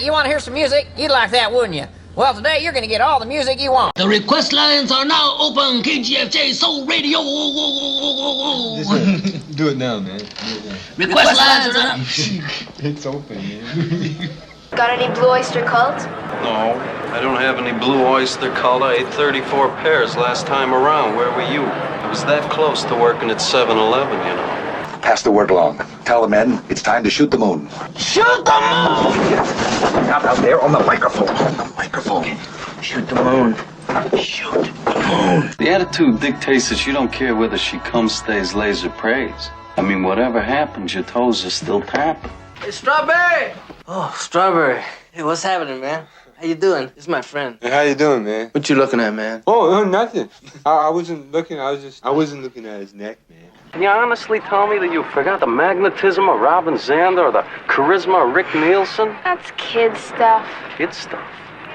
you want to hear some music? You'd like that, wouldn't you? Well, today you're going to get all the music you want. The request lines are now open. KGFJ Soul Radio. Do it now, man. Request lines are up. It's open, man. Got any Blue Oyster Cult? No, I don't have any Blue Oyster Cult. I ate 34 pairs last time around. Where were you? I was that close to working at 7-Eleven, you know. Pass the word along. Tell the men it's time to shoot the moon. Shoot the moon! Out there on the microphone. On the microphone. Shoot the moon. Shoot the moon. The attitude dictates that you don't care whether she comes, stays, lays, or prays. I mean, whatever happens, your toes are still tapping. Hey, Strawberry! Oh, Strawberry. Hey, what's happening, man? How you doing? This is my friend. Hey, how you doing, man? What you looking at, man? Oh, nothing. I wasn't looking. I wasn't looking at his neck, man. Can you honestly tell me that you forgot the magnetism of Robin Zander or the charisma of Rick Nielsen? That's kid stuff. Kid stuff.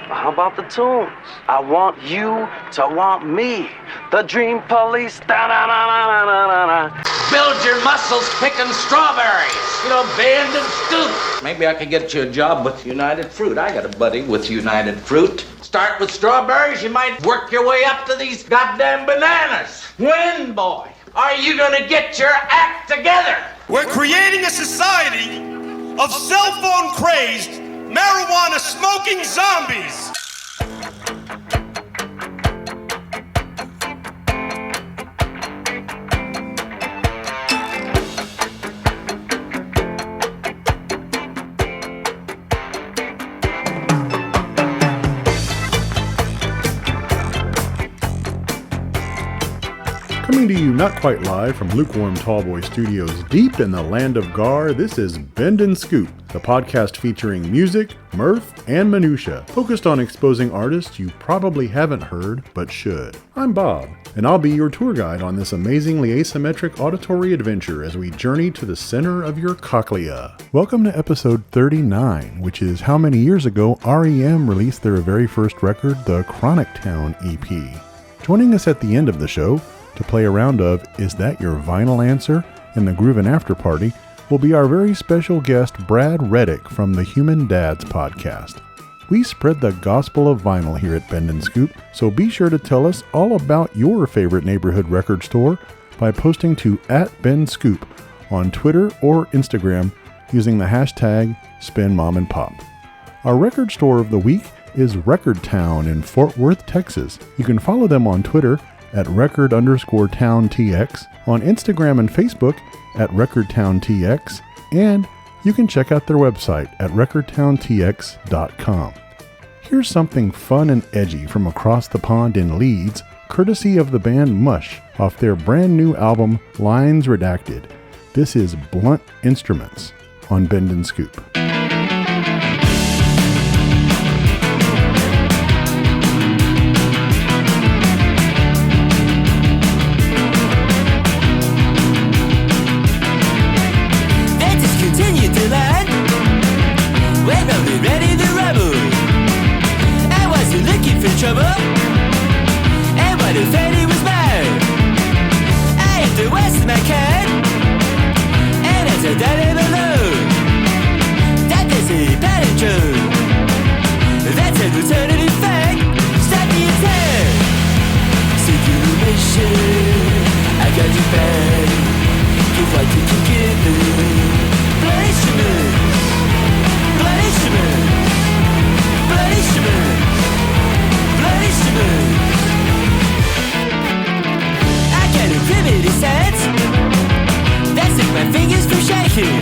Well, how about the tunes? I want you to want me. The Dream Police. Da-da-da-da-da-da-da. Build your muscles picking strawberries. You know, Band and Scoop. Maybe I could get you a job with United Fruit. I got a buddy with United Fruit. Start with strawberries, you might work your way up to these goddamn bananas. When, boy, are you gonna get your act together? We're creating a society of cell phone crazed, marijuana smoking zombies. Coming to you not quite live from Lukewarm Tallboy Studios deep in the land of Gar, this is Bend and Scoop, the podcast featuring music, mirth, and minutia, focused on exposing artists you probably haven't heard but should. I'm Bob, and I'll be your tour guide on this amazingly asymmetric auditory adventure as we journey to the center of your cochlea. Welcome to episode 39, which is how many years ago REM released their very first record, the Chronic Town EP. Joining us at the end of the show to play a round of Is That Your Vinyl Answer? In the Groovin' After Party will be our very special guest Brad Redick from the Human Dads podcast. We spread the gospel of vinyl here at Bend and Scoop, so be sure to tell us all about your favorite neighborhood record store by posting to @BendScoop on Twitter or Instagram using the hashtag SpinMomAndPop. Our record store of the week is Record Town in Fort Worth, Texas. You can follow them on Twitter at record_towntx, on Instagram and Facebook at recordtowntx, and you can check out their website at recordtowntx.com. Here's something fun and edgy from across the pond in Leeds, courtesy of the band Mush, off their brand new album Lines Redacted. This is Blunt Instruments on Bend and Scoop. That's like my fingers for shaking.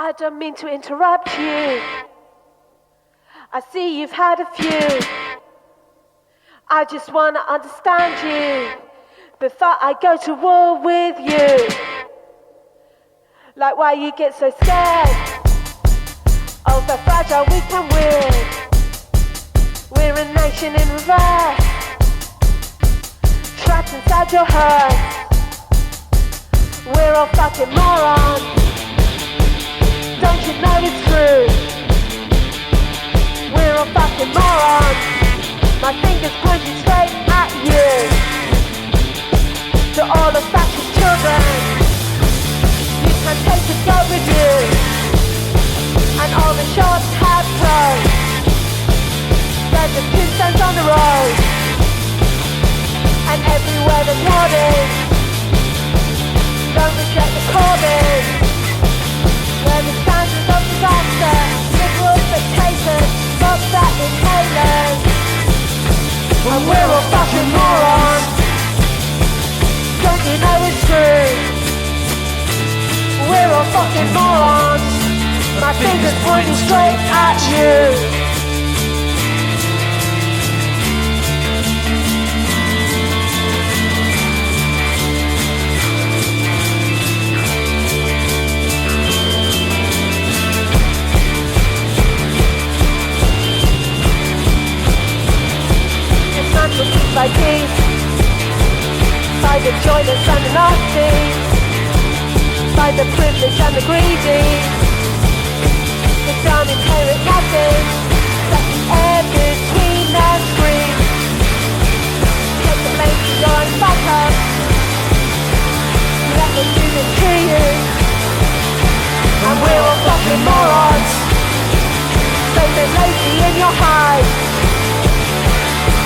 I don't mean to interrupt you. I see you've had a few. I just want to understand you before I go to war with you. Like why you get so scared of the fragile, weak and weird. We're a nation in reverse, trapped inside your heart. We're all fucking morons. Don't you know it's true? We're all fucking morons. My finger's pointing straight at you. To all the fascist children, you can take a go with you. And all the shots have closed. There's a tombstones on the road. And everywhere there's warning. Don't reject the calling. Where the standards of disaster, liberal dictators, stop that inhalers. And we're all fucking morons. Don't you know it's true? We're all fucking morons. My finger's pointing straight at you. By peace, by the joyless and the nasty, by the privileged and the greedy. The don't inherit nothing, let the air between their screams. Take the lazy your own fuck up, let them do this to you. And we're all fucking morons, so they're lazy in your hide.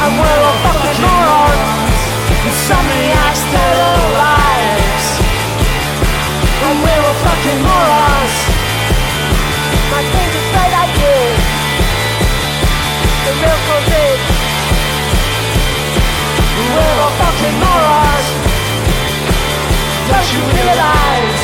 And we're all fucking morons, with so many acts their own lives. And we're all fucking morons. My finger's straight at you. The real cause is we're all fucking morons. Don't you realize?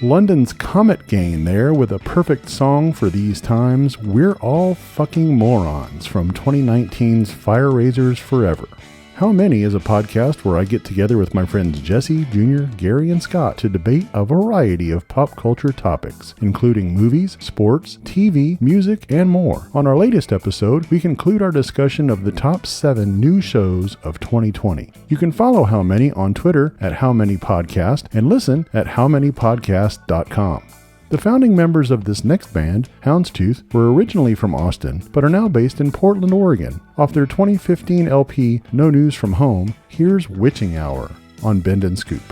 London's Comet Gain there with a perfect song for these times, We're All Fucking Morons, from 2019's Fire Raisers Forever. How Many is a podcast where I get together with my friends Jesse, Junior, Gary, and Scott to debate a variety of pop culture topics, including movies, sports, TV, music, and more. On our latest episode, we conclude our discussion of the top 7 new shows of 2020. You can follow How Many on Twitter at How Many Podcast and listen at howmanypodcast.com. The founding members of this next band, Houndstooth, were originally from Austin, but are now based in Portland, Oregon. Off their 2015 LP, No News From Home, here's Witching Hour on Bend and Scoop.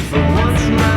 For once in my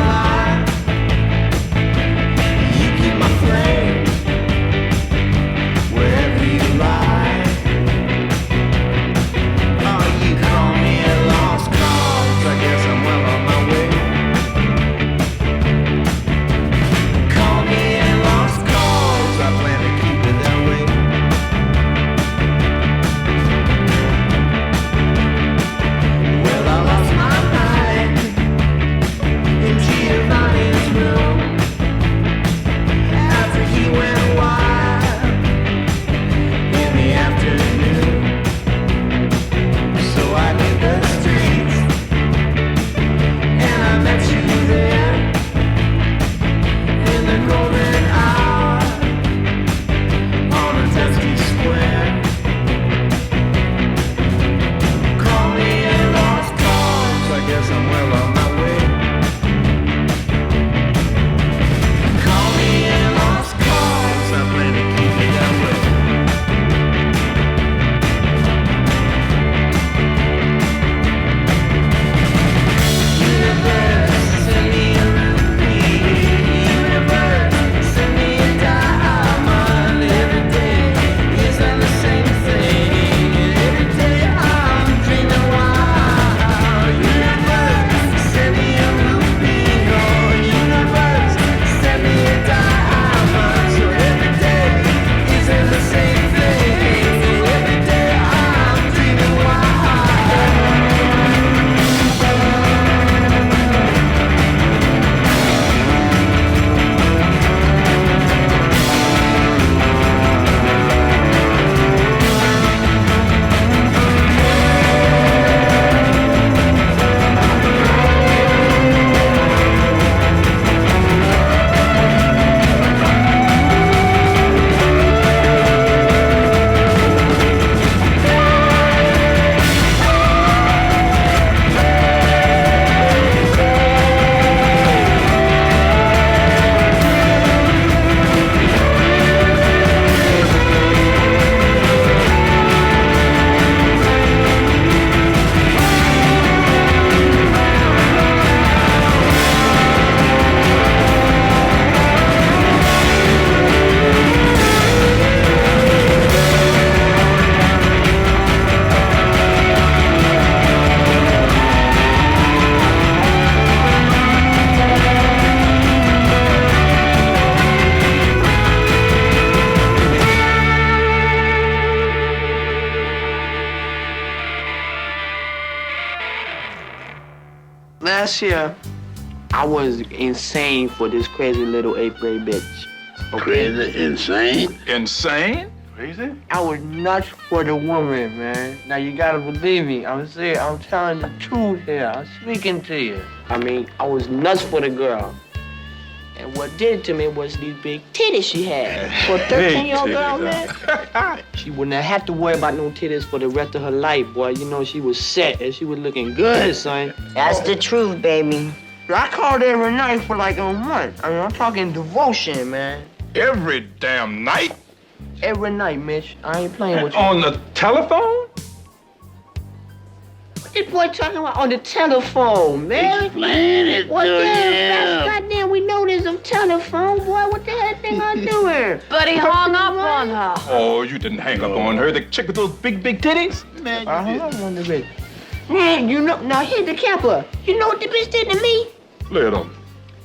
last year, I was insane for this crazy little 8th grade bitch. Okay? Crazy, insane? Insane? Crazy? I was nuts for the woman, man. Now you gotta believe me. I'm serious. I'm telling the truth here. I'm speaking to you. I mean, I was nuts for the girl. And what did it to me was these big titties she had. For a 13-year-old girl, man. She wouldn't have had to worry about no titties for the rest of her life, boy. You know, she was set and she was looking good, son. That's the truth, baby. I called every night for like a month. I mean, I'm talking devotion, man. Every damn night? Every night, Mitch. I ain't playing with you. On the telephone? What this boy talking about on the telephone, man? Explain it What to the hell? him. Goddamn, we know there's a telephone, boy. What the hell thing I doing? But he hung up on her. Oh, you didn't hang up on her. The chick with those big titties? Man, I hung up on the bitch. Man, you know, now here's the capper. You know what the bitch did to me? Lay it on.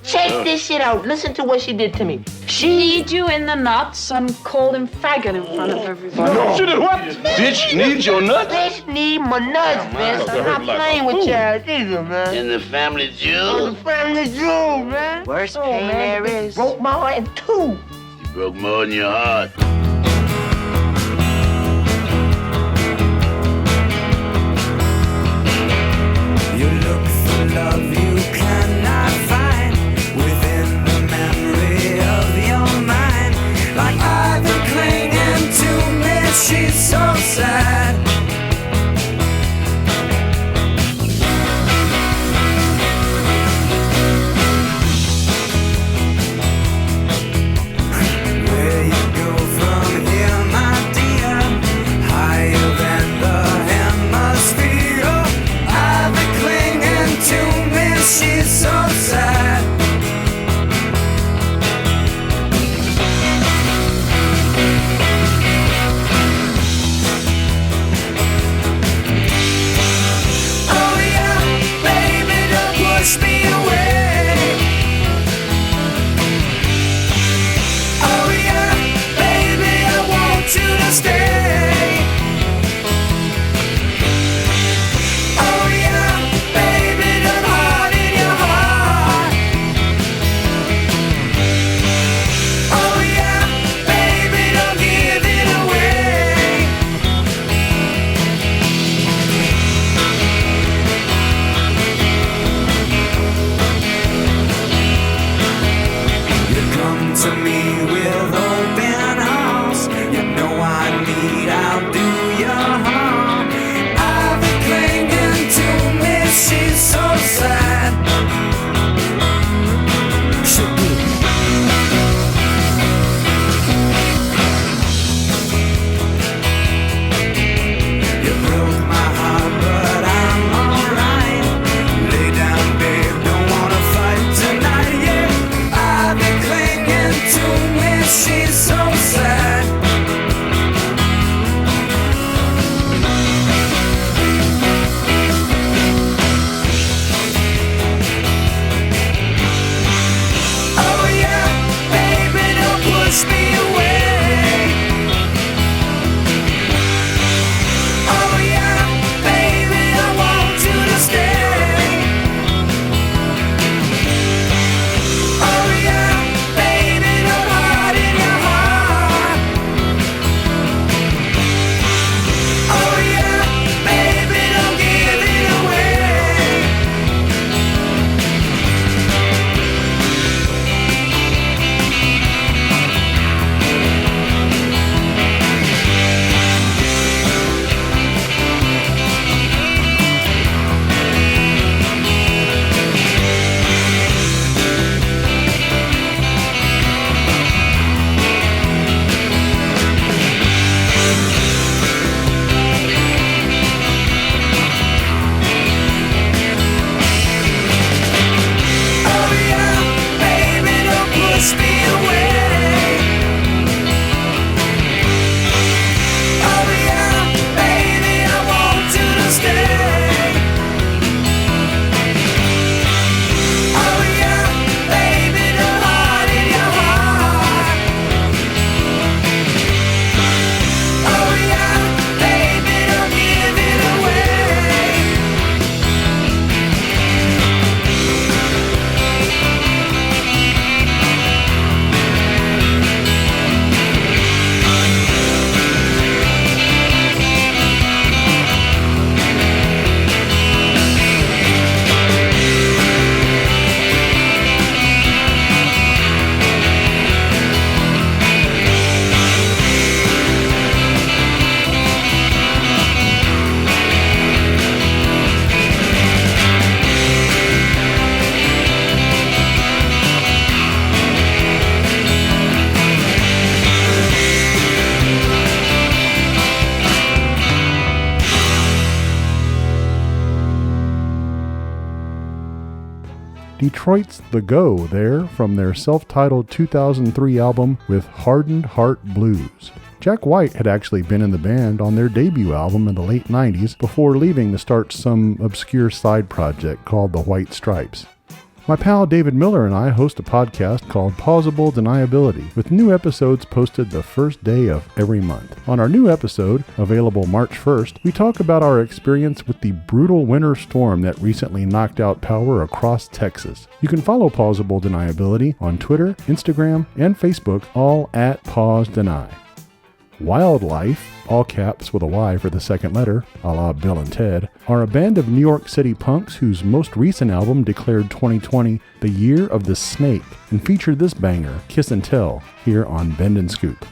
Check this shit out. Listen to what she did to me. She kneed you in the nuts and called him faggot in front of everybody. No. She did what? Bitch needs your nuts? Bitch need my nuts, bitch. I'm not playing with y'all either, man. In the family Oh, jewel? the family jewel, man. Worst Oh, pain man, there bitch is. broke my heart in two. You broke more than your heart. You look for love you cannot find within the memory of your mind. Like I've been clinging to me, she's so sad. Where you go from here, my dear? Higher than the hemisphere. I've been clinging to me, she Detroit's The Go there from their self-titled 2003 album With Hardened Heart Blues. Jack White had actually been in the band on their debut album in the late 90s before leaving to start some obscure side project called The White Stripes. My pal David Miller and I host a podcast called Plausible Deniability, with new episodes posted the first day of every month. On our new episode, available March 1st, we talk about our experience with the brutal winter storm that recently knocked out power across Texas. You can follow Plausible Deniability on Twitter, Instagram, and Facebook, all at Pause Deny. Wildlife, all caps with a Y for the second letter, a la Bill and Ted, are a band of New York City punks whose most recent album declared 2020 the year of the snake and featured this banger, Kiss and Tell, here on Bend and Scoop.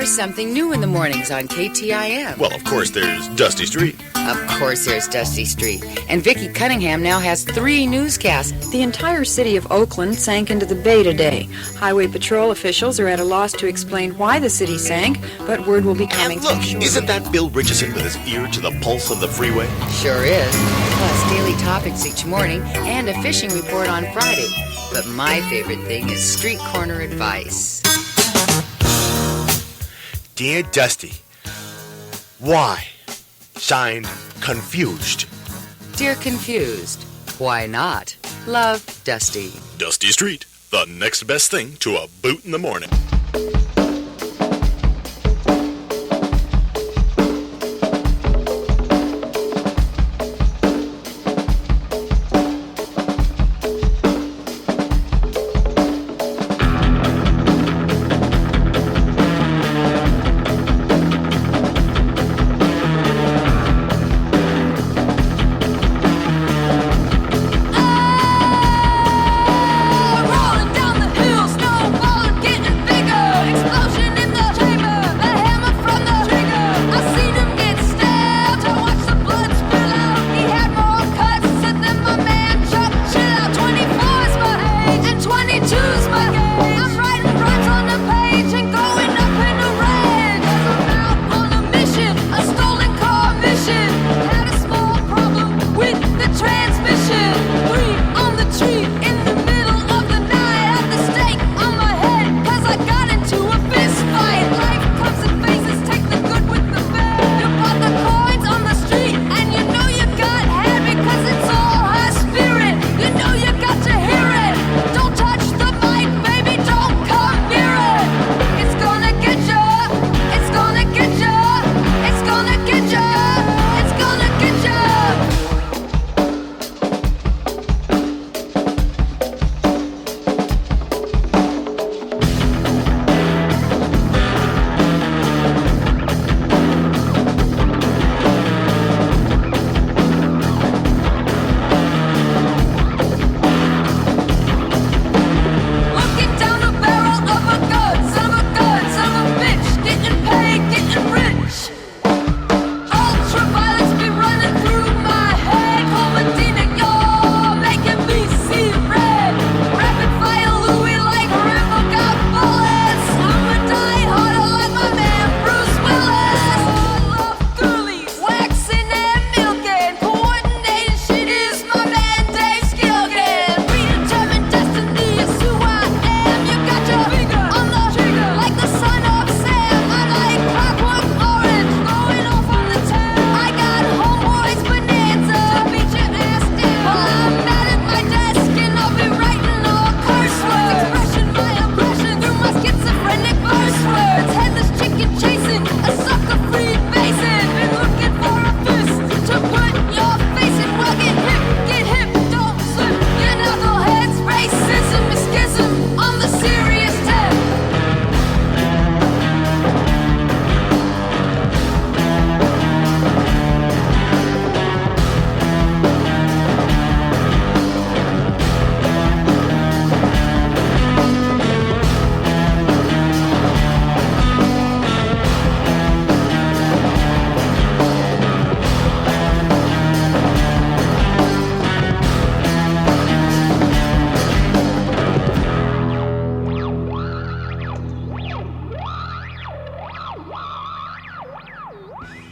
Something new in the mornings on KTIM. Well, of course, there's Dusty Street. Of course, there's Dusty Street. And Vicki Cunningham now has 3 newscasts. The entire city of Oakland sank into the bay today. Highway patrol officials are at a loss to explain why the city sank, but word will be coming. And look, isn't that Bill Richardson with his ear to the pulse of the freeway? Sure is. Plus daily topics each morning and a fishing report on Friday. But my favorite thing is Street Corner Advice. Dear Dusty, why? Signed, Confused. Dear Confused, why not? Love, Dusty. Dusty Street, the next best thing to a boot in the morning. Rolling down the hill, snowball getting bigger.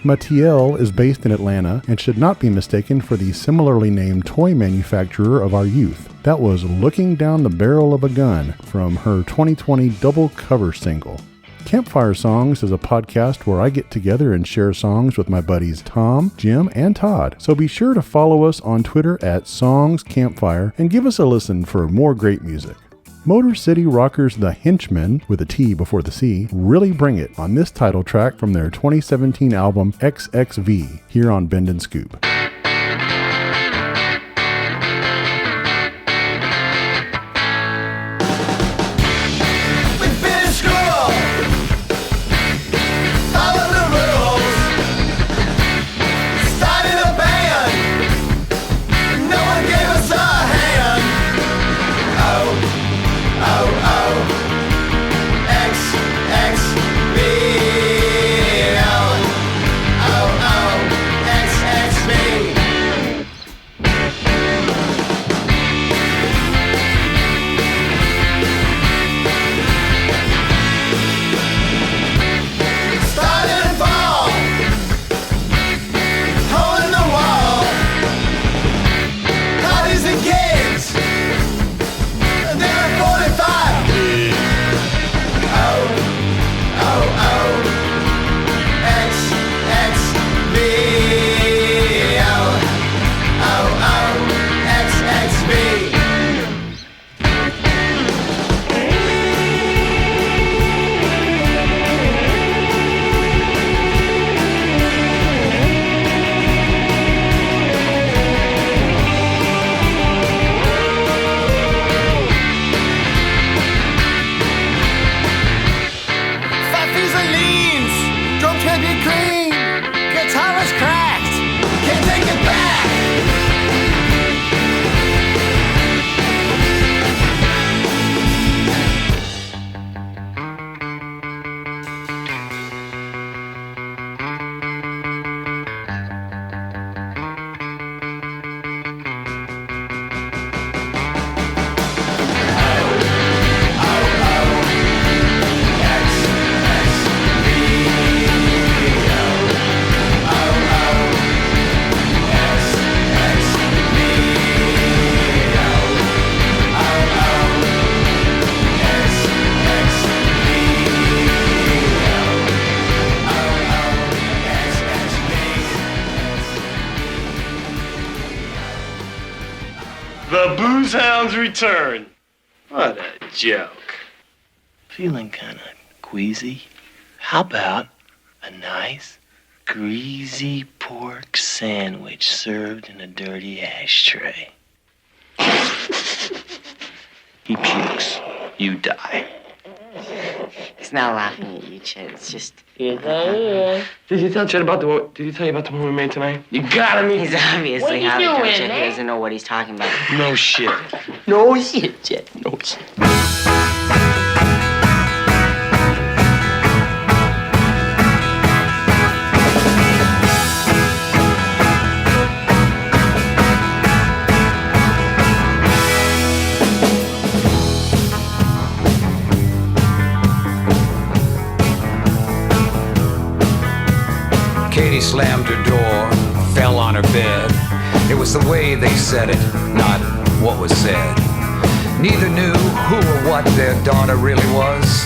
Mattel is based in Atlanta and should not be mistaken for the similarly named toy manufacturer of our youth. That was Looking Down the Barrel of a Gun from her 2020 double cover single. Campfire Songs is a podcast where I get together and share songs with my buddies Tom, Jim, and Todd. So be sure to follow us on Twitter at Songs Campfire and give us a listen for more great music. Motor City Rockers The Henchmen, with a T before the C, really bring it on this title track from their 2017 album XXV, here on Bend and Scoop. XXV. be clean. Guitar is cracked. Can't take it back. The Booze Hounds return. What a joke. Feeling kind of queasy. How about a nice, greasy pork sandwich served in a dirty ashtray? He pukes. You die. He's not laughing at you, Chet. It's just... Did you tell Chet about the one we made tonight? You got him. He's obviously having trouble. Chet. He doesn't know what he's talking about. No shit. No shit, Chet. No shit. Katie slammed her door, fell on her bed. It was the way they said it, not what was said. Neither knew who or what their daughter really was.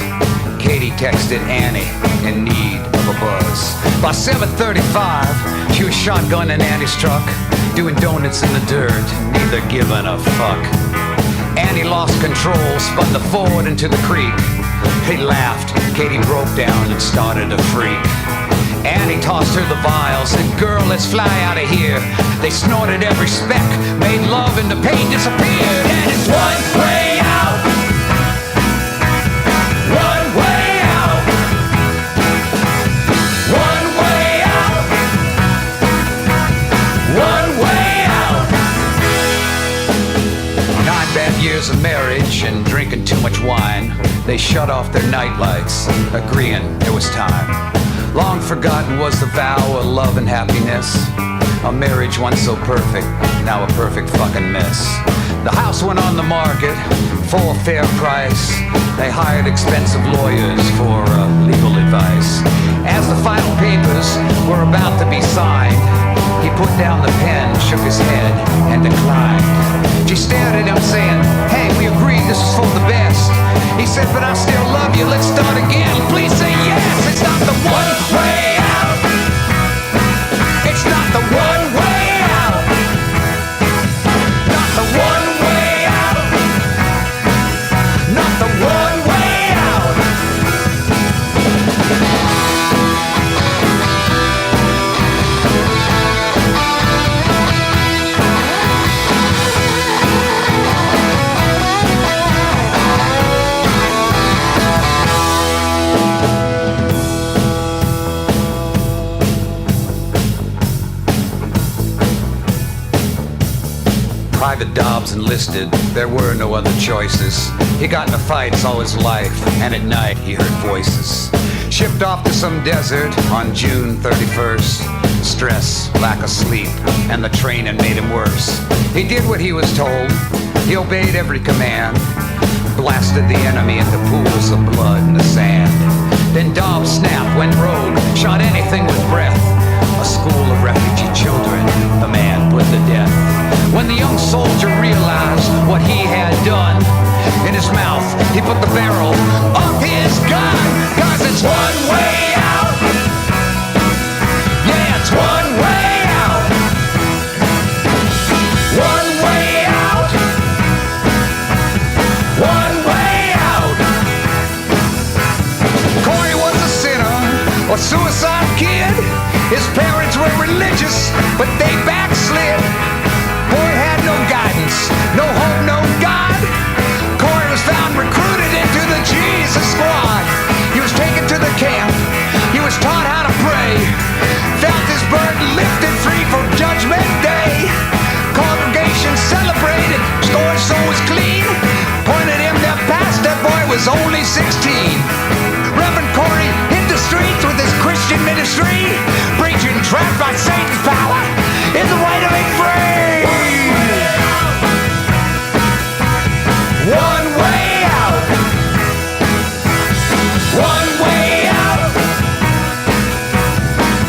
Katie texted Annie in need of a buzz. By 7:35, she was shotgunning Annie's truck, doing donuts in the dirt, neither giving a fuck. Annie lost control, spun the Ford into the creek. They laughed, Katie broke down and started to freak. Annie tossed her the vials, said, "Girl, let's fly out of here." They snorted every speck, made love and the pain disappeared. And it's one way out. One way out. One way out. One way out. 9 bad years of marriage and drinking too much wine. They shut off their nightlights, agreeing it was time. Long forgotten was the vow of love and happiness. A marriage once so perfect, now a perfect fucking mess. The house went on the market for a fair price. They hired expensive lawyers for legal advice. As the final papers were about to be signed, he put down the pen, shook his head, and declined. She stared at him saying, "Hey, we agreed this is for the best." He said, "But I still love you, let's start again. Please say yes." It's not the one way out. It's not the one way out. Not the one way out. Not the one way out. Private Dobbs enlisted, there were no other choices. He got into fights all his life, and at night he heard voices. Shipped off to some desert on June 31st. Stress, lack of sleep, and the training made him worse. He did what he was told, he obeyed every command. Blasted the enemy into pools of blood in the sand. Then Dobbs snapped, went rogue, shot anything with breath. A school of refugee children, the man put to death. When the young soldier realized what he had done, in his mouth he put the barrel of his gun. 'Cause it's one way out. Yeah, it's one way out. One way out. One way out. Corey was a sinner, a suicide kid. His parents were religious, but they backslid. Boy had no guidance, no hope, no God. Corey was found recruited into the Jesus squad. He was taken to the camp. He was taught how to pray. trapped by Satan's power is the way to be free. One way out. One way out.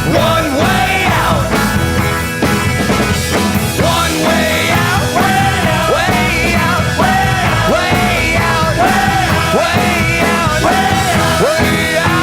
One way out. One way out. Way out. Way out. Way out. Way out. Way out.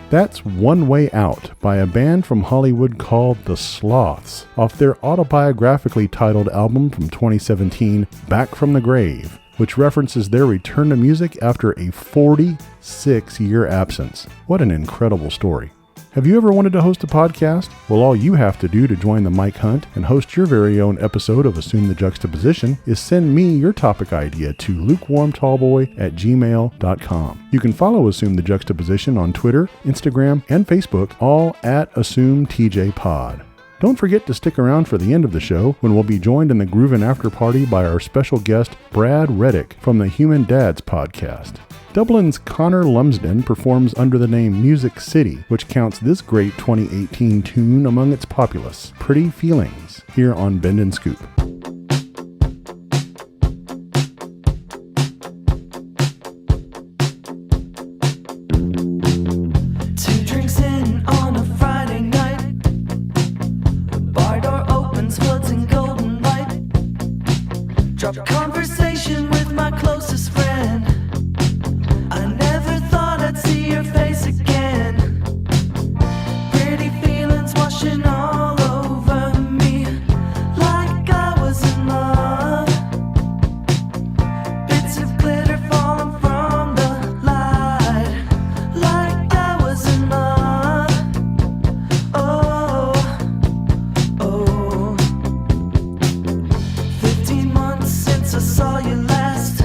That's One Way Out by a band from Hollywood called The Sloths, off their autobiographically titled album from 2017, Back from the Grave, which references their return to music after a 46-year absence. What an incredible story. Have you ever wanted to host a podcast? Well, all you have to do to join the Mike Hunt and host your very own episode of Assume the Juxtaposition is send me your topic idea to lukewarmtallboy@gmail.com. You can follow Assume the Juxtaposition on Twitter, Instagram, and Facebook, all at AssumeTJPod. Don't forget to stick around for the end of the show when we'll be joined in the Groovin' After Party by our special guest, Brad Redick from the Human Dads podcast. Dublin's Connor Lumsden performs under the name Music City, which counts this great 2018 tune among its populace, Pretty Feelings, here on Bend and Scoop. Two drinks in on a Friday night. The bar door opens, floods in golden light. Drop conversation with my closest friend. I never thought I'd see your face again. Pretty feelings washing all over me, like I was in love. Bits of glitter falling from the light, like I was in love. Oh, oh. 15 months since I saw you last.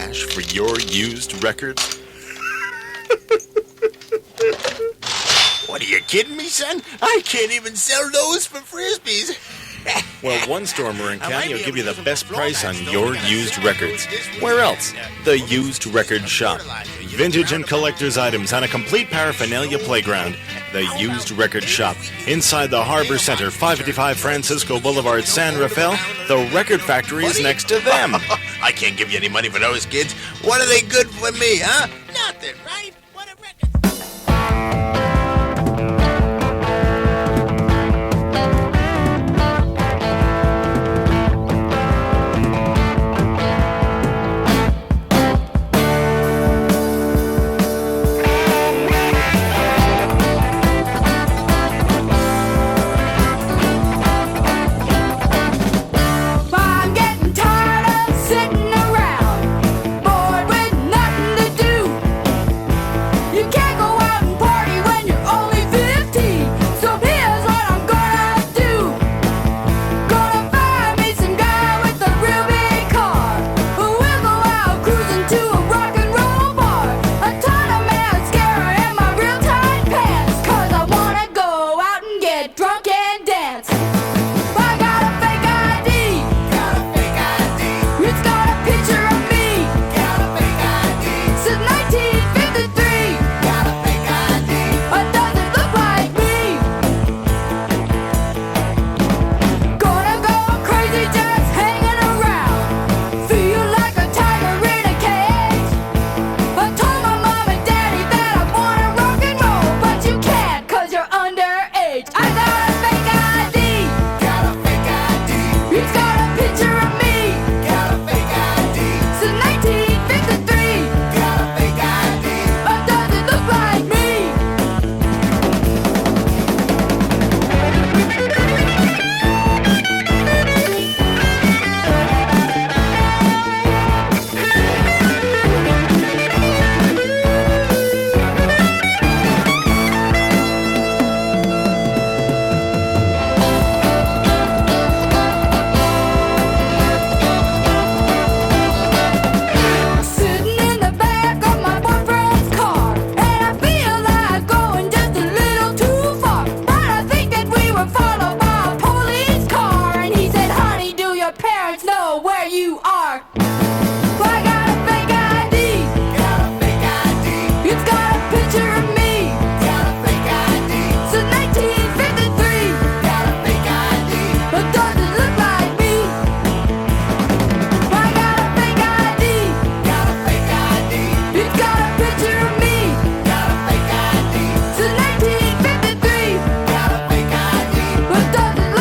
cash for your used records? What, are you kidding me, son? I can't even sell those for Frisbees. Well, one store in Marin County will give you the best price on your used records. Where else? The Used Record Shop. Vintage and collector's items on a complete paraphernalia playground. The Used Record Shop. Inside the Harbor Center, 555 Francisco Boulevard, San Rafael. The Record Factory is next to them. I can't give you any money for those kids. What are they good for me, huh? Nothing, right? I'm getting tired of sitting around, bored with nothing to do. You can't go out and party when you're only 15. So here's what I'm gonna do. Gonna find me some guy with a real big car. We'll go out cruising to a rock and roll bar. A ton of mascara and my real tight pants. 'Cause I wanna go out and get drunk and dance. I got a fake ID. It's got a picture of me. Since 1953. But doesn't look like me. Gonna go crazy just hanging around. Feel like a tiger in a cage. I told my mom and daddy that I wanna rock and roll, but you can't 'cause you're underage. I got a fake ID. It's got a picture of me. Since 1953. But doesn't look like me. Sitting in the back of my boyfriend's car, and I feel like going just a little too far. But I think that we were followed by a police car, and he said, "Honey, do your parents know where you are?" I got a fake ID. It's got a picture of me. Since 1953. But doesn't look like me. I got a fake ID. It's got a picture of me. Since 1953. But doesn't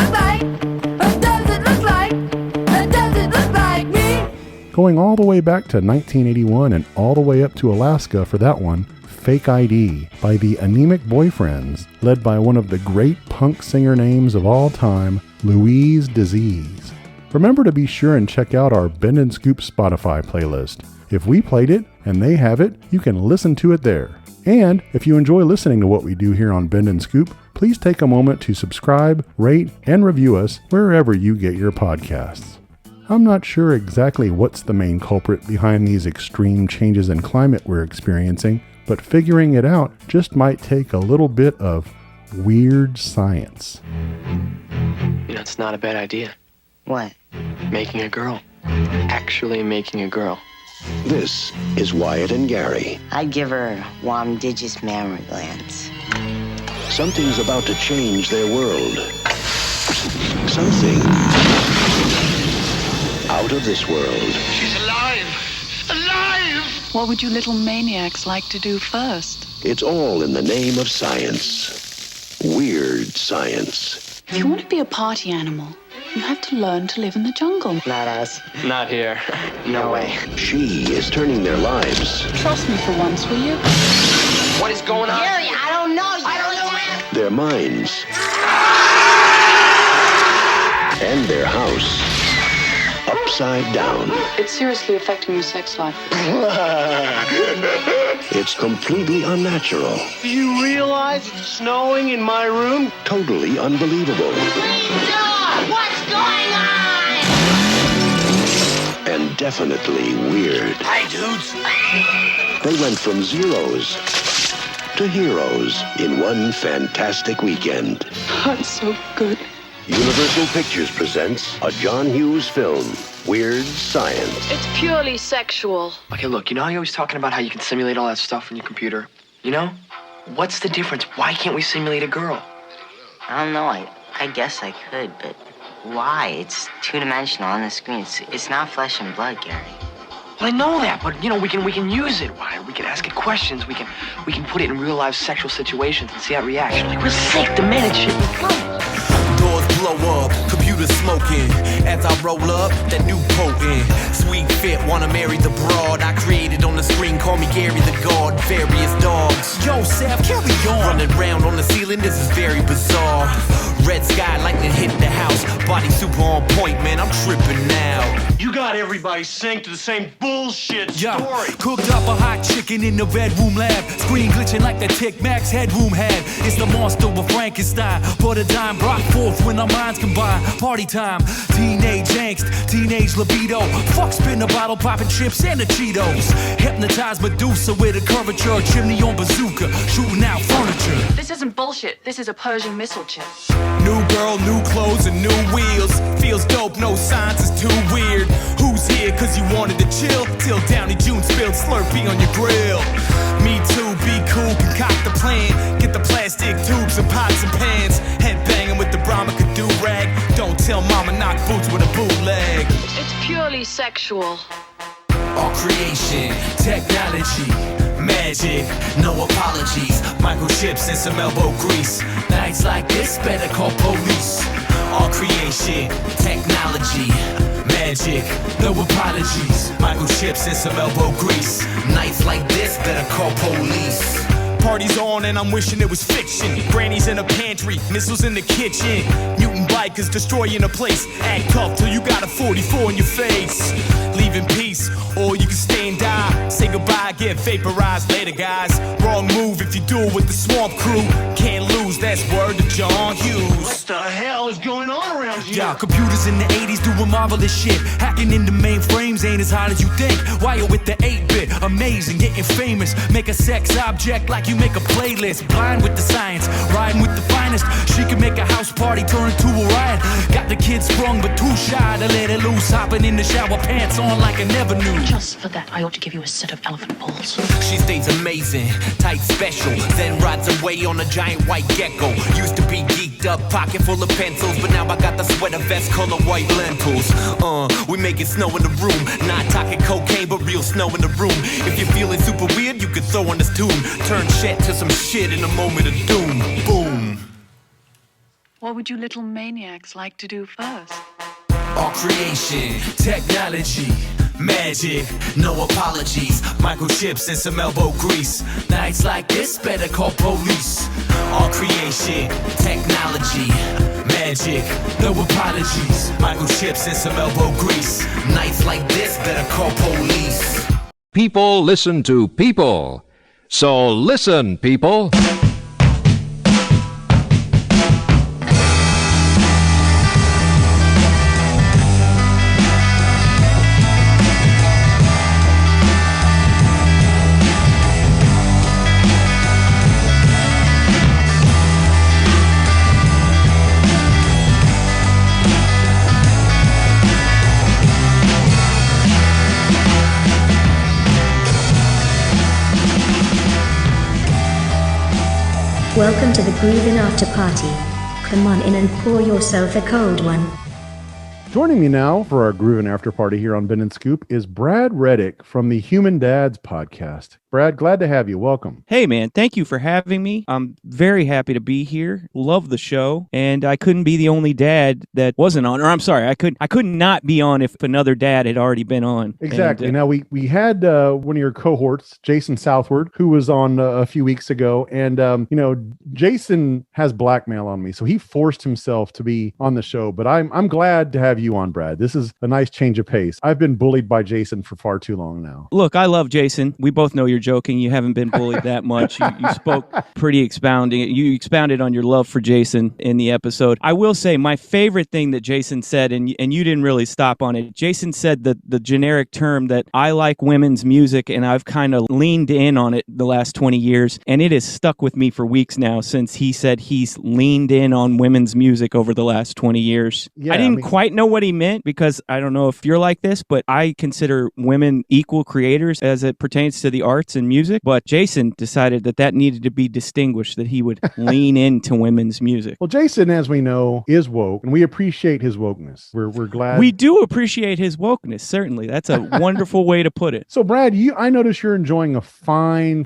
look like me. Going all the way back to 1981 and all the way up to Alaska for that one, Fake ID by the Anemic Boyfriends, led by one of the great punk singer names of all time, Louise Disease. Remember to be sure and check out our Bend and Scoop Spotify playlist. If we played it and they have it, you can listen to it there. And if you enjoy listening to what we do here on Bend and Scoop, please take a moment to subscribe, rate, and review us wherever you get your podcasts. I'm not sure exactly what's the main culprit behind these extreme changes in climate we're experiencing, but figuring it out just might take a little bit of weird science. You know, it's not a bad idea. What? Making a girl. Actually making a girl. This is Wyatt and Gary. I'd give her womdigious mammary glands. Something's about to change their world. Something out of this world. She's alive! Alive! What would you little maniacs like to do first? It's all in the name of science. Weird science. If you want to be a party animal, you have to learn to live in the jungle. Not us. Not here. No way. She is turning their lives, Trust me for once, will you? What is going on? Gary, I don't know. I don't know. their minds, and their house upside down. It's seriously affecting your sex life. It's completely unnatural. Do you realize it's snowing in my room? Totally unbelievable. What's going on? And definitely weird. Hi, dudes. They went from zeros to heroes in one fantastic weekend. I'm so good. Universal Pictures presents a John Hughes film, Weird Science. It's purely sexual. Okay, look, you know how you're always talking about how you can simulate all that stuff on your computer? You know? What's the difference? Why can't we simulate a girl? I don't know. I guess I could, but why? It's two-dimensional on the screen. It's not flesh and blood, Gary. Well, I know that, but you know, we can use it. Why? We can ask it questions. We can put it in real life sexual situations and see how it reacts. Like we're sick, demented shit. Doors blow up, computers smoking. As I roll up, that new potent. Sweet fit, wanna marry the broad. I created on the screen, call me Gary the God. Various dogs. Yo, Sav, carry on. Running round on the ceiling, this is very bizarre. Red sky, lightning hit the house. Body super on point, man, I'm tripping now. You got everybody synced to the same bullshit story. Cooked up a hot chicken in the bedroom lab. Screen glitching like the Tic Max headroom had. It's the monster with Frankenstein. Put a dime, brought forth when our minds combine. Party time, teenage angst, teenage libido. Fuck spin the bottle, popping chips and the Cheetos. Hypnotized Medusa with a curvature. Chimney on bazooka, shooting out furniture. This isn't bullshit. This is a Persian missile chip. New girl, new clothes, and new wheels. Feels dope, no signs, it's too weird. Who's here cause you wanted to chill? Till Downey June spilled Slurpee on your grill. Me too, be cool, concoct the plan. Get the plastic tubes and pots and pans. Head banging with the Brahma do-rag. Don't tell mama knock boots with a bootleg. It's purely sexual. All creation, technology, magic, no apologies. Microchips and some elbow grease. Nights like this, better call police. All creation, technology, magic, no apologies. Microchips and some elbow grease. Nights like this, better call police. Party's on and I'm wishing it was fiction. Granny's in a pantry, missiles in the kitchen. Mutant bikers destroying a place. Act tough till you got a 44 in your face. Leave in peace, or you can stay and die. Say goodbye, get vaporized later, guys. Wrong move if you do it with the swamp crew. Can't lose, that's word to John Hughes. What the hell is going on around here? Yeah, computers in the 80s doing marvelous shit. Hacking into mainframes ain't as hard as you think. Wire with the 8-bit, amazing, getting famous. Make a sex object like you make a playlist. Blind with the science, riding with the finest. She can make a house party turn into a riot. Got the kids sprung but too shy to let it loose. Hopping in the shower, pants on like I never knew. Just for that, I ought to give you a set of elephant balls. She stays amazing, tight special. Then rides away on a giant white gecko. Used to be geeked up, pocket full of pencils. But now I got the sweater vest, color white lentils. We make it snow in the room. Not talking cocaine, but real snow in the room. If you're feeling super weird, you can throw on this tune. Turn shit to some shit in a moment of doom. Boom. What would you little maniacs like to do first? All creation, technology, magic, no apologies. Microchips and some elbow grease. Nights like this, better call police. All creation, technology, magic, no apologies. Microchips and some elbow grease. Nights like this, better call police. People listen to people. So listen, people. Welcome to the Groovin' After Party. Come on in and pour yourself a cold one. Joining me now for our Groovin' After Party here on Bend and Scoop is Brad Redick from the Human Dads podcast. Brad, glad to have you. Welcome. Hey, man. Thank you for having me. I'm very happy to be here. Love the show. And I couldn't be the only dad that wasn't on. Or I'm sorry, I could not be on if another dad had already been on. Exactly. Now, we had one of your cohorts, Jason Southward, who was on a few weeks ago. And, Jason has blackmail on me. So he forced himself to be on the show. But I'm glad to have you on, Brad. This is a nice change of pace. I've been bullied by Jason for far too long now. Look, I love Jason. We both know you're joking. You haven't been bullied that much. You spoke pretty expounding. You expounded on your love for Jason in the episode. I will say my favorite thing that Jason said, and you didn't really stop on it. Jason said that the generic term that I like women's music, and I've kind of leaned in on it the last 20 years, and it has stuck with me for weeks now since he said he's leaned in on women's music over the last 20 years. Yeah, I didn't quite know what he meant because I don't know if you're like this, but I consider women equal creators as it pertains to the arts and music. But Jason decided that needed to be distinguished, that he would lean into women's music. Well, Jason, as we know, is woke, and we appreciate his wokeness. We're glad. We do appreciate his wokeness, certainly. That's a wonderful way to put it. So, Brad, I notice you're enjoying a fine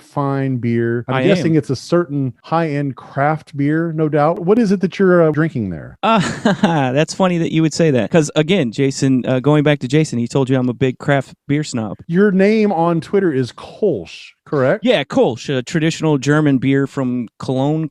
beer. I'm guessing it's a certain high-end craft beer, no doubt. What is it that you're drinking there? That's funny that you would say that. Because, again, Jason, going back to Jason, he told you I'm a big craft beer snob. Your name on Twitter is Kolsch, correct? Yeah, Kolsch, a traditional German beer from Cologne.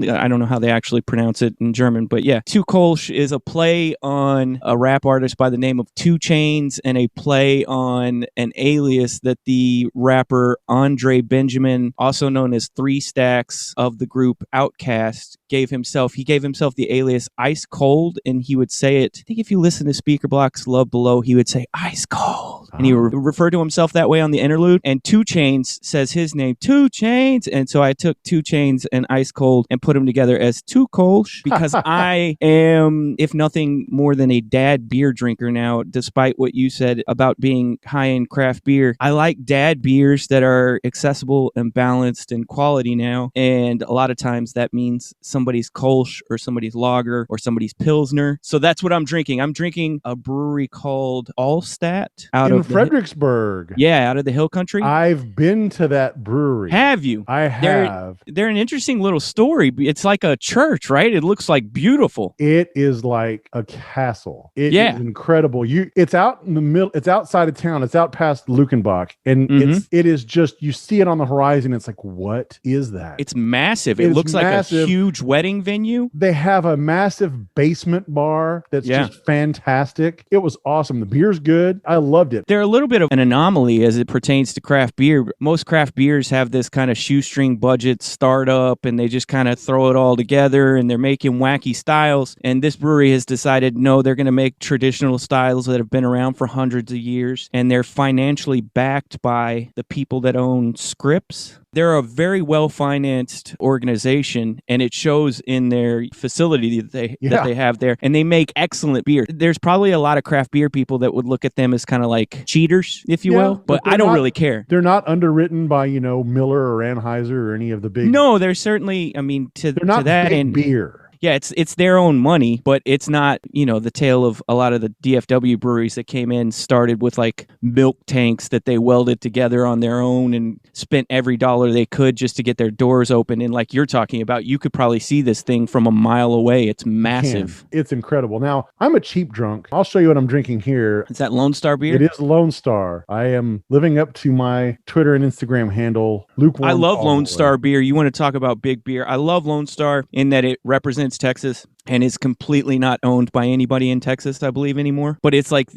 I don't know how they actually pronounce it in German, but yeah. Two Kolsch is a play on a rap artist by the name of 2 Chainz and a play on an alias that the rapper Andre Benjamin, also known as 3 Stacks of the group Outkast, gave himself. He gave himself the alias Ice Cold, and he would say it, I think if you listen to Speaker Block's Love Below, he would say Ice Cold. And he referred to himself that way on the interlude. And 2 Chainz says his name, 2 Chainz. And so I took 2 Chainz and Ice Cold and put them together as 2 Kolsch because I am, if nothing more than a dad beer drinker now, despite what you said about being high-end craft beer. I like dad beers that are accessible and balanced and quality now. And a lot of times that means somebody's Kolsch or somebody's lager or somebody's Pilsner. So that's what I'm drinking. I'm drinking a brewery called Allstat out in of Fredericksburg. Yeah, out of the Hill Country. I've been to that brewery. Have you? I have. They're an interesting little story. It's like a church, right? It looks like beautiful. It is like a castle. It Yeah. is incredible. It's out in the middle. It's outside of town. It's out past Lukenbach, and it is just, you see it on the horizon. It's like, what is that? It's massive. It looks massive. Like a huge wedding venue. They have a massive basement bar that's just fantastic. It was awesome. The beer's good. I loved it. They're a little bit of an anomaly as it pertains to craft beer. Most craft beers have this kind of shoestring budget startup, and they just kind of throw it all together, and they're making wacky styles. And this brewery has decided, no, they're going to make traditional styles that have been around for hundreds of years, and they're financially backed by the people that own Scripps. They're a very well-financed organization, and it shows in their facility that they have there. And they make excellent beer. There's probably a lot of craft beer people that would look at them as kind of like cheaters, if you will. But I don't really care. They're not underwritten by, Miller or Anheuser or any of the big. No, they're certainly. I mean, they're not to that big end, beer. Yeah, it's their own money, but it's not, the tale of a lot of the DFW breweries that came in started with like milk tanks that they welded together on their own and spent every dollar they could just to get their doors open. And like you're talking about, you could probably see this thing from a mile away. It's massive. It's incredible. Now, I'm a cheap drunk. I'll show you what I'm drinking here. Is that Lone Star beer? It is Lone Star. I am living up to my Twitter and Instagram handle, Lukewarm. I love Lone Star beer. You want to talk about big beer? I love Lone Star in that it represents Texas and is completely not owned by anybody in Texas, I believe, anymore. But it's like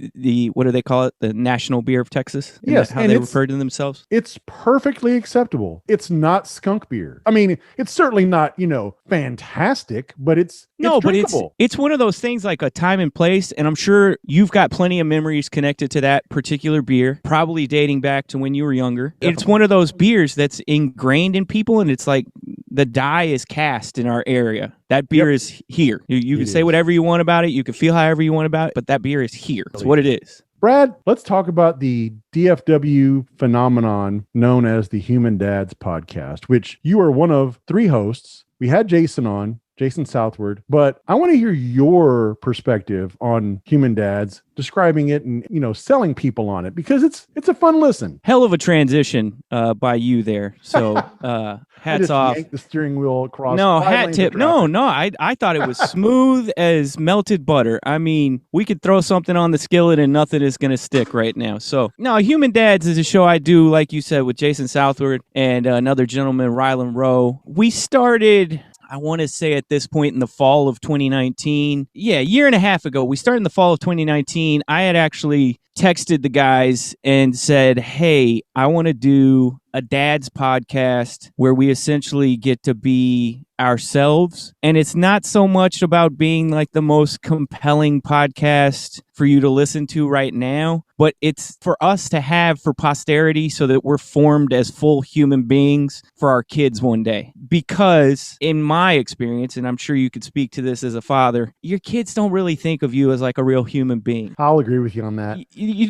what do they call it? The national beer of Texas? Yes. How they refer to themselves? It's perfectly acceptable. It's not skunk beer. I mean, it's certainly not, fantastic, but it's drinkable. But it's one of those things like a time and place. And I'm sure you've got plenty of memories connected to that particular beer, probably dating back to when you were younger. Definitely. It's one of those beers that's ingrained in people, and it's like the die is cast in our area. That beer is here. You can say whatever you want about it. You can feel however you want about it, but that beer is here. It's what it is. Brad, let's talk about the DFW phenomenon known as the Human Dads podcast, which you are one of 3 hosts. We had Jason on, Jason Southward, but I want to hear your perspective on Human Dads, describing it and, selling people on it, because it's a fun listen. Hell of a transition by you there. So hats off. Yank the steering wheel across. No, hat tip. No. I thought it was smooth as melted butter. I mean, we could throw something on the skillet and nothing is going to stick right now. So, no, Human Dads is a show I do, like you said, with Jason Southward and another gentleman, Rylan Rowe. We started, I want to say at this point in the fall of 2019. Yeah, a year and a half ago. We started in the fall of 2019. I had actually texted the guys and said, hey, I want to do a dad's podcast where we essentially get to be ourselves. And it's not so much about being like the most compelling podcast for you to listen to right now, but it's for us to have for posterity so that we're formed as full human beings for our kids one day. Because in my experience, and I'm sure you could speak to this as a father, your kids don't really think of you as like a real human being. I'll agree with you on that.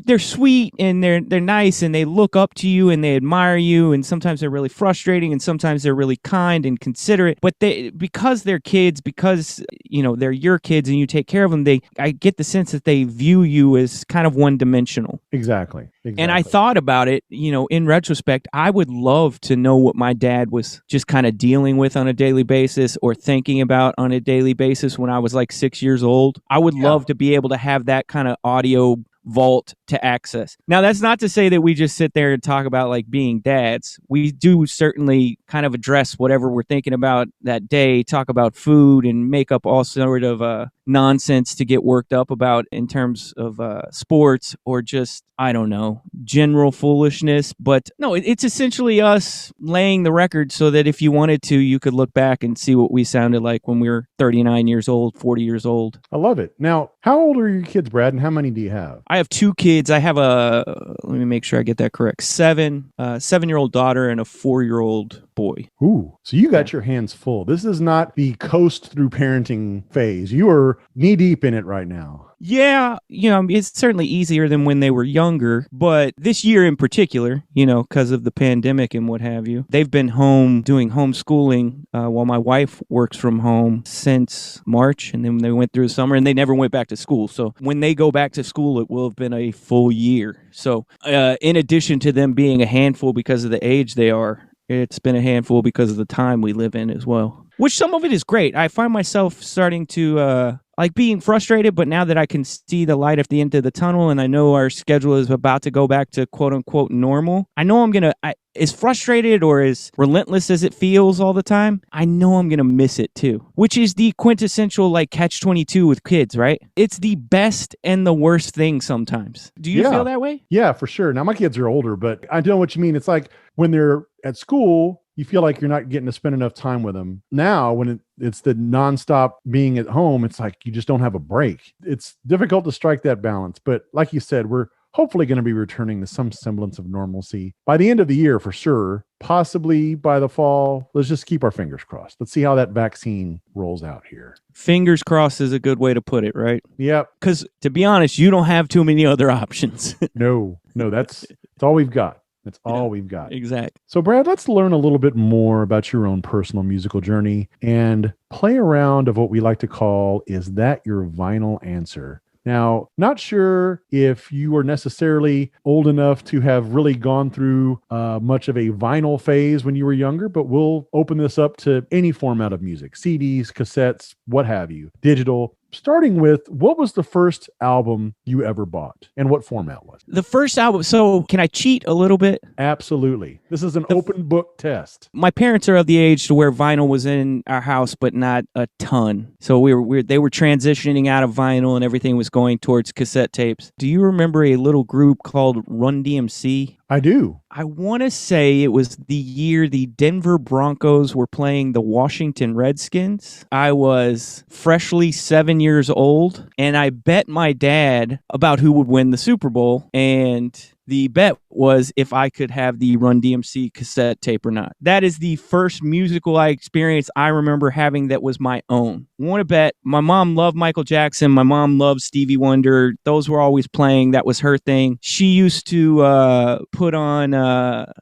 They're sweet and they're nice and they look up to you and they admire you, and sometimes they're really frustrating and sometimes they're really kind and considerate, but because they're kids, because they're your kids and you take care of them, I get the sense that they view you as kind of one-dimensional. Exactly. And I thought about it, in retrospect, I would love to know what my dad was just kind of dealing with on a daily basis or thinking about on a daily basis when I was like 6 years old. I would love to be able to have that kind of audio vault to access. Now, that's not to say that we just sit there and talk about like being dads. We do certainly kind of address whatever we're thinking about that day, talk about food and make up all sort of nonsense to get worked up about in terms of sports or just, I don't know, general foolishness. But no, it's essentially us laying the record so that if you wanted to, you could look back and see what we sounded like when we were 39 years old, 40 years old. I love it. Now, how old are your kids, Brad, and how many do you have? I have 2 kids. I have let me make sure I get that correct, 7-year-old daughter and a 4-year-old boy. Ooh, so you got your hands full. This is not the coast through parenting phase. You are knee deep in it right now. Yeah, it's certainly easier than when they were younger, but this year in particular, because of the pandemic and what have you, they've been home doing homeschooling while my wife works from home since March, and then they went through the summer and they never went back to school. So when they go back to school, it will have been a full year. So in addition to them being a handful because of the age they are, it's been a handful because of the time we live in as well. Which some of it is great. I find myself starting to like being frustrated, but now that I can see the light at the end of the tunnel and I know our schedule is about to go back to quote unquote normal, I know I'm going to, as frustrated or as relentless as it feels all the time, I know I'm going to miss it too, which is the quintessential like catch-22 with kids, right? It's the best and the worst thing sometimes. Do you feel that way? Yeah, for sure. Now my kids are older, but I know what you mean. It's like when they're at school, you feel like you're not getting to spend enough time with them. Now, when it's the nonstop being at home, it's like you just don't have a break. It's difficult to strike that balance. But like you said, we're hopefully going to be returning to some semblance of normalcy by the end of the year for sure, possibly by the fall. Let's just keep our fingers crossed. Let's see how that vaccine rolls out here. Fingers crossed is a good way to put it, right? Yep. Because to be honest, you don't have too many other options. No, that's all we've got. That's all we've got. Exactly. So, Brad, let's learn a little bit more about your own personal musical journey and play around of what we like to call, is that your vinyl answer? Now, not sure if you are necessarily old enough to have really gone through much of a vinyl phase when you were younger, but we'll open this up to any format of music, CDs, cassettes, what have you, digital. Starting with, what was the first album you ever bought and what format was it? The first album. So can I cheat a little bit? Absolutely. This is an open book test. My parents are of the age to where vinyl was in our house, but not a ton. So they were transitioning out of vinyl and everything was going towards cassette tapes. Do you remember a little group called Run DMC? I do. I want to say it was the year the Denver Broncos were playing the Washington Redskins. I was freshly 7 years old, and I bet my dad about who would win the Super Bowl, and the bet was if I could have the Run DMC cassette tape or not. That is the first musical experience I remember having that was my own. Want to bet my mom loved Michael Jackson. My mom loved Stevie Wonder. Those were always playing. That was her thing. She used to put on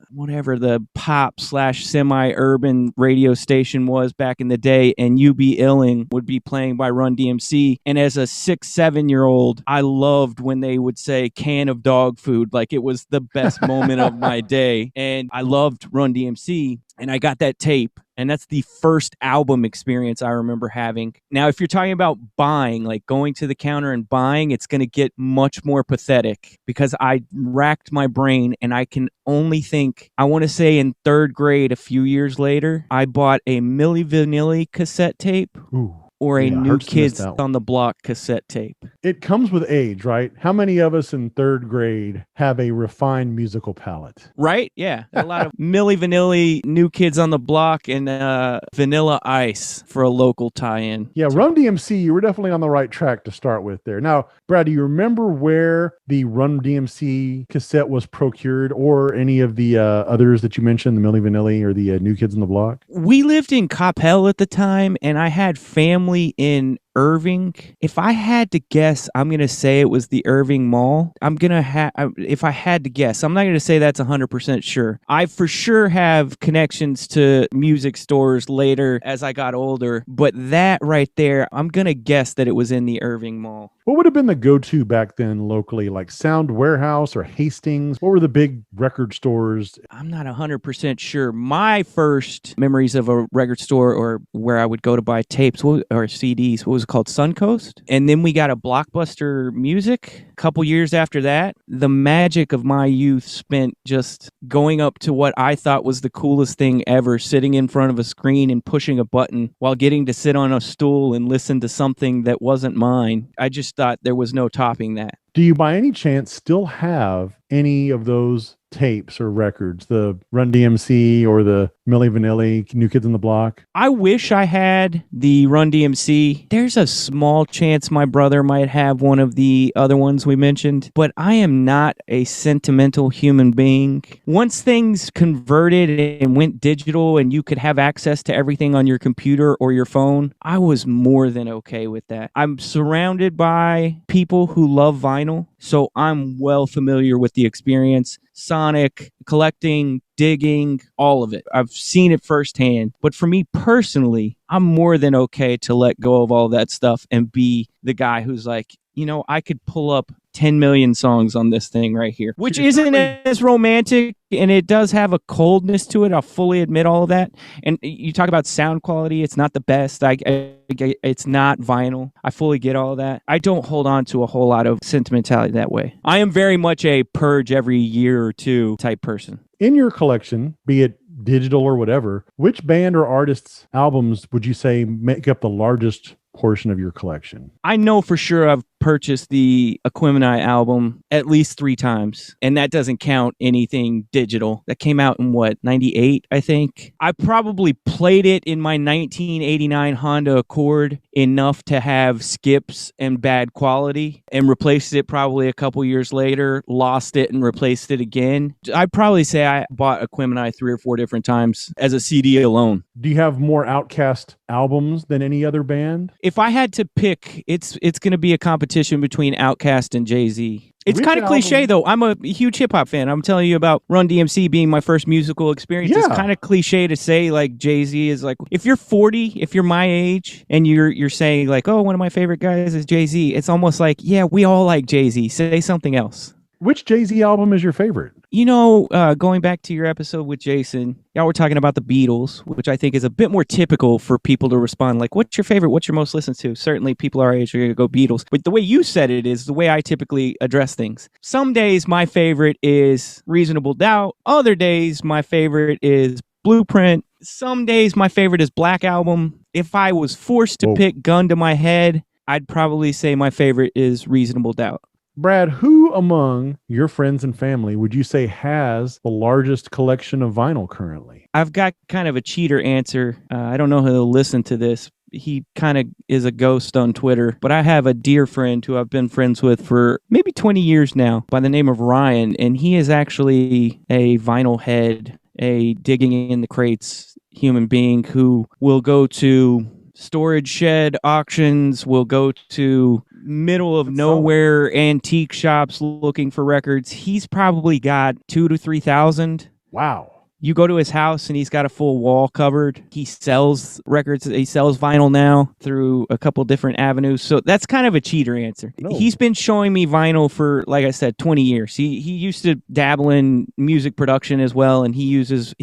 whatever the pop / semi-urban radio station was back in the day, and You Be Illin' would be playing by Run DMC. And as a 6-7-year-old, I loved when they would say can of dog food. Like it was the best moment of my day. And I loved Run DMC, and I got that tape. And that's the first album experience I remember having. Now, if you're talking about buying, like going to the counter and buying, it's going to get much more pathetic because I racked my brain and I can only think, I want to say in 3rd grade, a few years later, I bought a Milli Vanilli cassette tape. Ooh. or a Yeah, New hurts to miss Kids that one. on the Block cassette tape. It comes with age, right? How many of us in third grade have a refined musical palate? Right? Yeah. A lot of Milli Vanilli, New Kids on the Block, and Vanilla Ice for a local tie-in. Yeah, Run DMC, you were definitely on the right track to start with there. Now, Brad, do you remember where the Run DMC cassette was procured, or any of the others that you mentioned, the Milli Vanilli or the New Kids on the Block? We lived in Coppell at the time, and I had family in Irving. If I had to guess, I'm going to say it was the Irving Mall. If I had to guess, I'm not going to say that's 100% sure. I for sure have connections to music stores later as I got older, but that right there, I'm going to guess that it was in the Irving Mall. What would have been the go-to back then locally, like Sound Warehouse or Hastings? What were the big record stores? I'm not 100% sure. My first memories of a record store, or where I would go to buy tapes or CDs, what was it called? Suncoast. And then we got a Blockbuster Music a couple years after that. The magic of my youth spent just going up to what I thought was the coolest thing ever, sitting in front of a screen and pushing a button while getting to sit on a stool and listen to something that wasn't mine. I just thought there was no topping that. Do you by any chance still have any of those tapes or records, the Run DMC or the Milli Vanilli, New Kids on the Block? I wish I had the Run DMC. There's a small chance my brother might have one of the other ones we mentioned, but I am not a sentimental human being. Once things converted and went digital and you could have access to everything on your computer or your phone, I was more than okay with that. I'm surrounded by people who love vinyl, so I'm well familiar with the experience. Sonic, collecting, digging, all of it. I've seen it firsthand. But for me personally, I'm more than okay to let go of all that stuff and be the guy who's like, I could pull up 10 million songs on this thing right here, which isn't as romantic, and it does have a coldness to it. I'll fully admit all of that. And you talk about sound quality, it's not the best. It's not vinyl. I fully get all of that. I don't hold on to a whole lot of sentimentality that way. I am very much a purge every year or two type person. In your collection, be it digital or whatever, which band or artist's albums would you say make up the largest portion of your collection? I know for sure I've purchased the Aquemini album at least 3 times, and that doesn't count anything digital. That came out in 98, I think. I probably played it in my 1989 Honda Accord enough to have skips and bad quality, and replaced it probably a couple years later, lost it and replaced it again. I'd probably say I bought Aquemini 3 or 4 different times as a CD alone. Do you have more Outkast albums than any other band? If I had to pick, it's going to be a competition between Outkast and Jay-Z. It's kind of cliche, though. I'm a huge hip-hop fan. I'm telling you about Run DMC being my first musical experience. Yeah. It's kind of cliche to say, like, Jay-Z is like, if you're 40, if you're my age, and you're saying, like, oh, one of my favorite guys is Jay-Z, it's almost like, yeah, we all like Jay-Z. Say something else. Which Jay-Z album is your favorite? Going back to your episode with Jason, y'all were talking about the Beatles, which I think is a bit more typical for people to respond like, what's your favorite? What's your most listened to? Certainly people our age are going to go Beatles. But the way you said it is the way I typically address things. Some days my favorite is Reasonable Doubt. Other days my favorite is Blueprint. Some days my favorite is Black Album. If I was forced to pick gun to my head, I'd probably say my favorite is Reasonable Doubt. Brad, who among your friends and family would you say has the largest collection of vinyl currently? I've got kind of a cheater answer. I don't know who'll listen to this. He kind of is a ghost on Twitter, but I have a dear friend who I've been friends with for maybe 20 years now by the name of Ryan, and he is actually a vinyl head, a digging in the crates human being who will go to storage shed auctions, will go to middle of nowhere antique shops looking for records. He's probably got 2,000 to 3,000. Wow. You go to his house and he's got a full wall covered. He sells records. He sells vinyl now through a couple different avenues. So that's kind of a cheater answer. No. He's been showing me vinyl for, like I said, 20 years. He used to dabble in music production as well, and it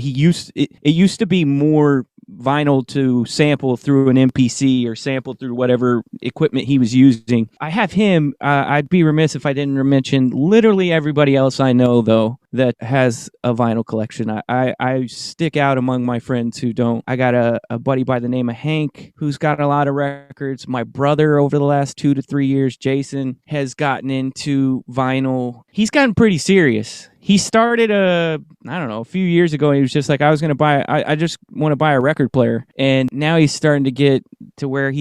used to be more vinyl to sample through an MPC or sample through whatever equipment he was using. I have him. I'd be remiss if I didn't mention literally everybody else I know, though, that has a vinyl collection. I stick out among my friends who don't. I got a buddy by the name of Hank who's got a lot of records. My brother over the last 2 to 3 years, Jason, has gotten into vinyl. He's gotten pretty serious. He started a few years ago, and he was just like, I just want to buy a record player. And now he's starting to get to where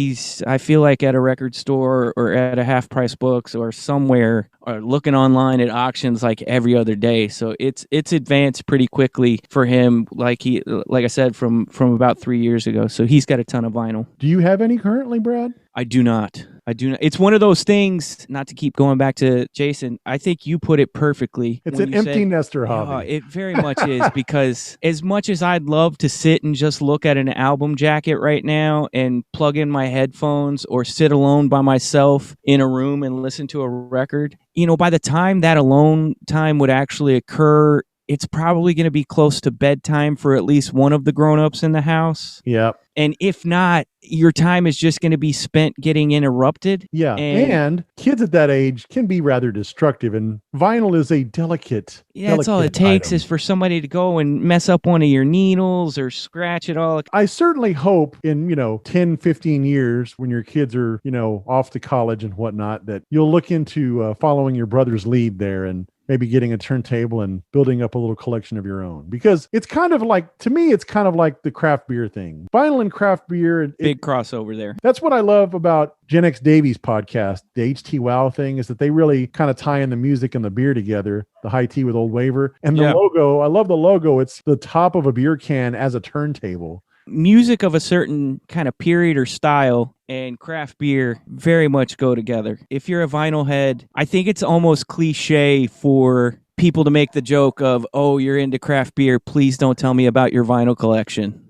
I feel like at a record store or at a Half Price Books or somewhere, or looking online at auctions like every other day. So it's advanced pretty quickly for him, like I said, from about 3 years ago. So he's got a ton of vinyl. Do you have any currently, Brad? I do not. It's one of those things, not to keep going back to Jason, I think you put it perfectly. It's an empty nester hobby. Oh, it very much is, because as much as I'd love to sit and just look at an album jacket right now and plug in my headphones or sit alone by myself in a room and listen to a record, by the time that alone time would actually occur, it's probably going to be close to bedtime for at least one of the grown-ups in the house. Yep. And if not, your time is just going to be spent getting interrupted. Yeah. And kids at that age can be rather destructive, and vinyl is a delicate. That's all it takes is for somebody to go and mess up one of your needles or scratch it all. I certainly hope in, 10, 15 years when your kids are, off to college and whatnot, that you'll look into following your brother's lead there and maybe getting a turntable and building up a little collection of your own. Because it's kind of like, to me, it's kind of like the craft beer thing. Vinyl and craft beer. Big crossover there. That's what I love about Gen X Davies' podcast, the HT Wow thing, is that they really kind of tie in the music and the beer together, the high tea with Old Waver. And the logo, I love the logo. It's the top of a beer can as a turntable. Music of a certain kind of period or style and craft beer very much go together. If you're a vinyl head, I think it's almost cliche for people to make the joke of, oh, you're into craft beer, please don't tell me about your vinyl collection.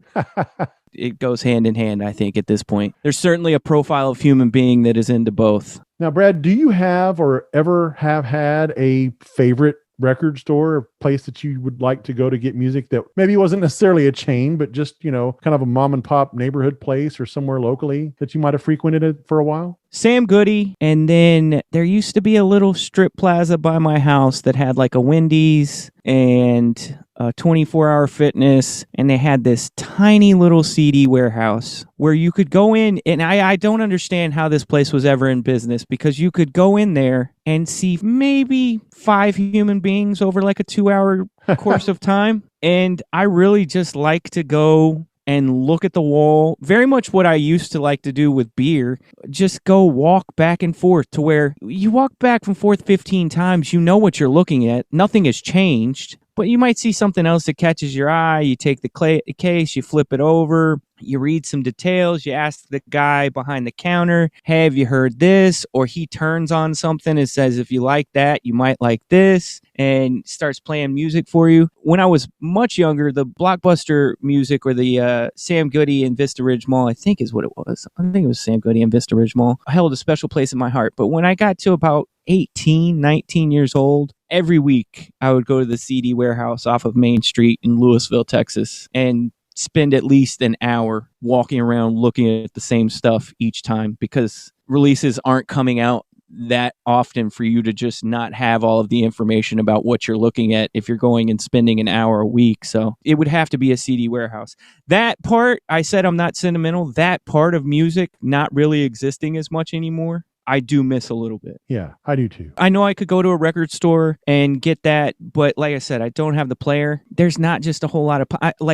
It goes hand in hand, I think, at this point. There's certainly a profile of human being that is into both. Now, Brad, do you have or ever have had a favorite record store, a place that you would like to go to get music that maybe wasn't necessarily a chain, but just, kind of a mom and pop neighborhood place or somewhere locally that you might have frequented it for a while? Sam Goody, and then there used to be a little strip plaza by my house that had like a Wendy's and a 24-hour fitness, and they had this tiny little CD warehouse where you could go in, and I don't understand how this place was ever in business, because you could go in there and see maybe 5 human beings over like a 2-hour course of time, and I really just like to go and look at the wall. Very much what I used to like to do with beer. Just go walk back and forth to where you walk back and forth 15 times. You know what you're looking at. Nothing has changed. But you might see something else that catches your eye. You take the case, you flip it over, you read some details, you ask the guy behind the counter, hey, have you heard this? Or he turns on something and says, if you like that, you might like this, and starts playing music for you. When I was much younger, the Blockbuster music, or the Sam Goody and Vista Ridge Mall, I think is what it was. I think it was Sam Goody and Vista Ridge Mall, held a special place in my heart. But when I got to about 18, 19 years old, every week I would go to the CD warehouse off of Main Street in Louisville, Texas, and spend at least an hour walking around looking at the same stuff each time, because releases aren't coming out that often for you to just not have all of the information about what you're looking at if you're going and spending an hour a week. So it would have to be a CD warehouse. That part, I said I'm not sentimental, that part of music not really existing as much anymore, I do miss a little bit. Yeah, I do too. I know I could go to a record store and get that, but like I said, I don't have the player. There's not just a whole lot of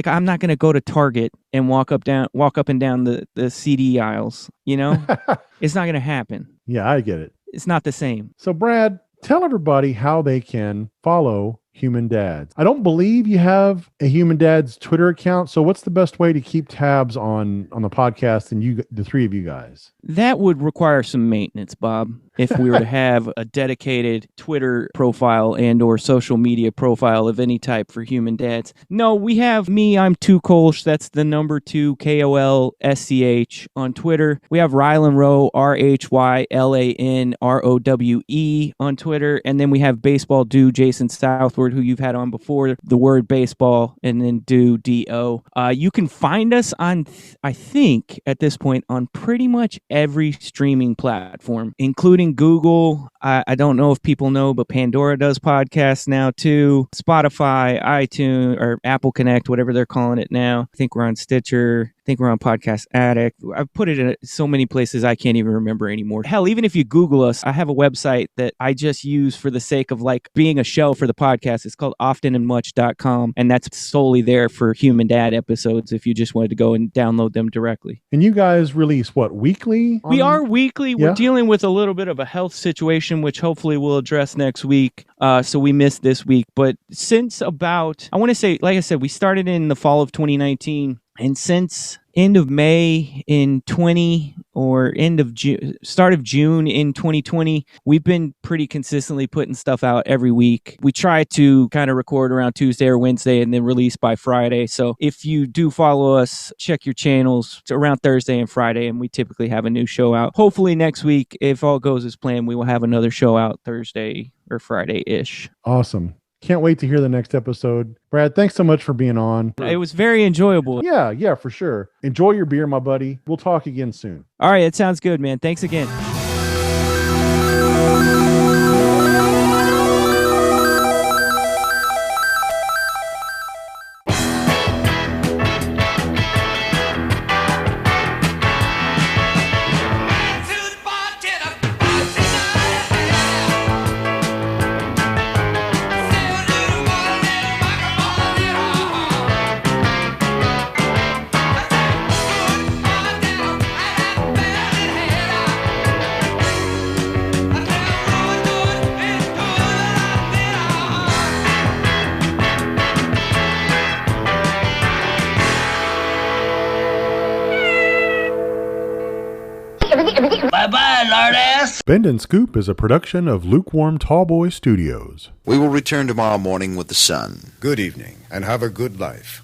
I'm not going to go to Target and walk up and down the CD aisles, It's not going to happen. Yeah, I get it. It's not the same. So Brad, tell everybody how they can follow Human Dads. I don't believe you have a Human Dads Twitter account. So what's the best way to keep tabs on the podcast and the three of you guys? That would require some maintenance, Bob. If we were to have a dedicated Twitter profile and or social media profile of any type for Human Dads. No, we have me. I'm 2 Kolsch. That's the number 2 KOLSCH on Twitter. We have Rylan Rowe, RHYLANROWE on Twitter. And then we have Baseball Dude Jason Southward, who you've had on before, the word baseball, and then DO. You can find us on, I think, at this point, on pretty much every streaming platform, including everything. Google. I don't know if people know, but Pandora does podcasts now too. Spotify, iTunes, or Apple Connect, whatever they're calling it now. I think we're on Stitcher. I think we're on Podcast Addict. I've put it in so many places I can't even remember anymore. Hell, even if you Google us, I have a website that I just use for the sake of like being a show for the podcast. It's called oftenandmuch.com, and that's solely there for Human Dad episodes if you just wanted to go and download them directly. And you guys release what, weekly? We are weekly. Yeah. We're dealing with a little bit of a health situation, which hopefully we'll address next week. So we missed this week. But since about, I want to say, like I said, we started in the fall of 2019. And since end of May in 20 or end of June, start of June in 2020, we've been pretty consistently putting stuff out every week. We try to kind of record around Tuesday or Wednesday and then release by Friday. So if you do follow us, check your channels. It's around Thursday and Friday, and we typically have a new show out. Hopefully next week, if all goes as planned, we will have another show out Thursday or Friday-ish. Awesome. Can't wait to hear the next episode. Brad, thanks so much for being on. It was very enjoyable. Yeah, for sure. Enjoy your beer, my buddy. We'll talk again soon. All right, it sounds good, man. Thanks again. Bye-bye, lardass. Bend and Scoop is a production of Lukewarm Tallboy Studios. We will return tomorrow morning with the sun. Good evening, and have a good life.